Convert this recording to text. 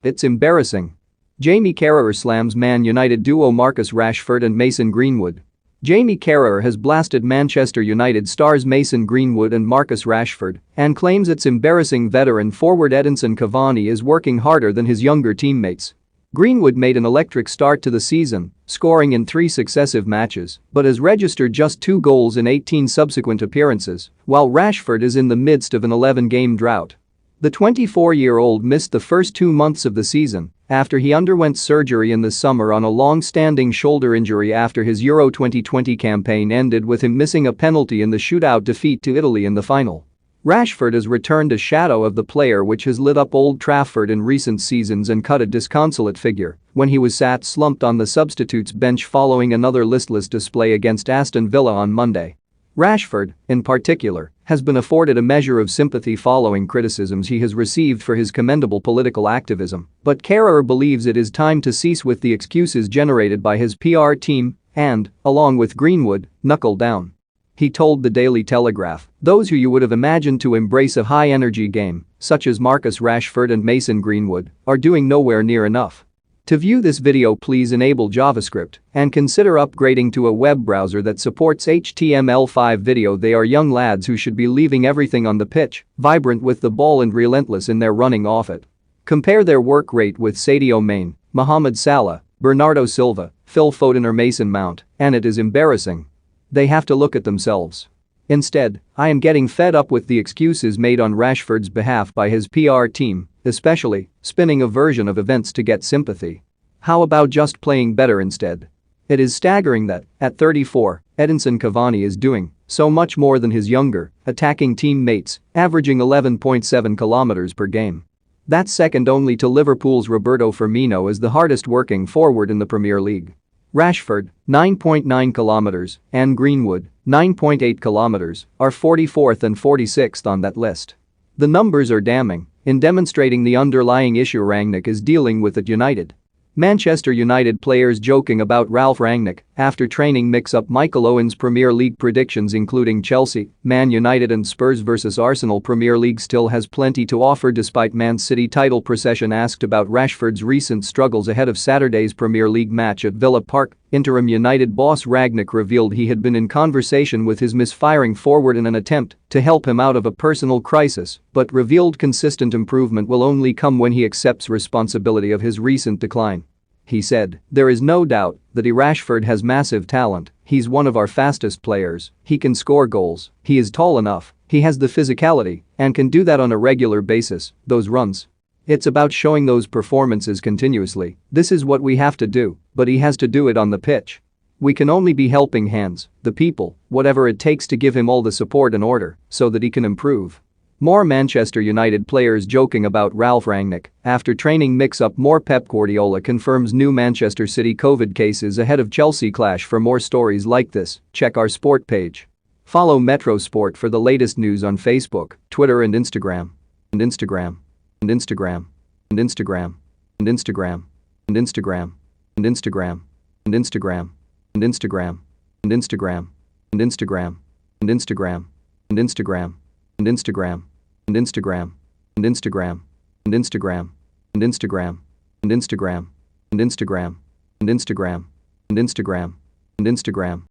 It's embarrassing. Jamie Carragher slams Man United duo Marcus Rashford and Mason Greenwood. Jamie Carragher has blasted Manchester United stars Mason Greenwood and Marcus Rashford and claims it's embarrassing veteran forward Edinson Cavani is working harder than his younger teammates. Greenwood made an electric start to the season, scoring in 3 successive matches, but has registered just 2 goals in 18 subsequent appearances, while Rashford is in the midst of an 11-game drought. The 24-year-old missed the first 2 months of the season after he underwent surgery in the summer on a long-standing shoulder injury after his Euro 2020 campaign ended with him missing a penalty in the shootout defeat to Italy in the final. Rashford has returned a shadow of the player which has lit up Old Trafford in recent seasons and cut a disconsolate figure when he was sat slumped on the substitutes bench following another listless display against Aston Villa on Monday. Rashford, in particular, has been afforded a measure of sympathy following criticisms he has received for his commendable political activism, but Carragher believes it is time to cease with the excuses generated by his PR team and, along with Greenwood, knuckle down. He told the Daily Telegraph, "Those who you would have imagined to embrace a high-energy game, such as Marcus Rashford and Mason Greenwood, are doing nowhere near enough." To view this video, please enable JavaScript and consider upgrading to a web browser that supports HTML5 video. They are young lads who should be leaving everything on the pitch, vibrant with the ball and relentless in their running off it. Compare their work rate with Sadio Mane, Mohamed Salah, Bernardo Silva, Phil Foden or Mason Mount, and it is embarrassing. They have to look at themselves. Instead, I am getting fed up with the excuses made on Rashford's behalf by his PR team, especially spinning a version of events to get sympathy. How about just playing better instead? It is staggering that, at 34, Edinson Cavani is doing so much more than his younger, attacking teammates, averaging 11.7 kilometers per game. That's second only to Liverpool's Roberto Firmino as the hardest-working forward in the Premier League. Rashford, 9.9 kilometers, and Greenwood, 9.8 kilometers, are 44th and 46th on that list. The numbers are damning in demonstrating the underlying issue Rangnick is dealing with at United. Manchester United players joking about Ralf Rangnick after training mix up Michael Owen's Premier League predictions including Chelsea, Man United and Spurs vs Arsenal. Premier League still has plenty to offer despite Man City title procession. Asked about Rashford's recent struggles ahead of Saturday's Premier League match at Villa Park, interim United boss Rangnick revealed he had been in conversation with his misfiring forward in an attempt to help him out of a personal crisis, but revealed consistent improvement will only come when he accepts responsibility of his recent decline. He said, "There is no doubt that Rashford has massive talent, he's one of our fastest players, he can score goals, he is tall enough, he has the physicality, and can do that on a regular basis, those runs. It's about showing those performances continuously, this is what we have to do, but he has to do it on the pitch. We can only be helping hands, the people, whatever it takes to give him all the support and order so that he can improve." More Manchester United players joking about Ralf Rangnick after training mix-up. More Pep Guardiola confirms new Manchester City COVID cases ahead of Chelsea clash. For more stories like this, check our sport page. Follow Metro Sport for the latest news on Facebook, Twitter and Instagram. And Instagram. And Instagram. And Instagram. And Instagram. And Instagram. And Instagram. And Instagram. And Instagram. And Instagram. And Instagram. And Instagram. And Instagram. And Instagram, and Instagram, and Instagram, and Instagram, and Instagram, and Instagram, and Instagram, and Instagram, and Instagram, and Instagram.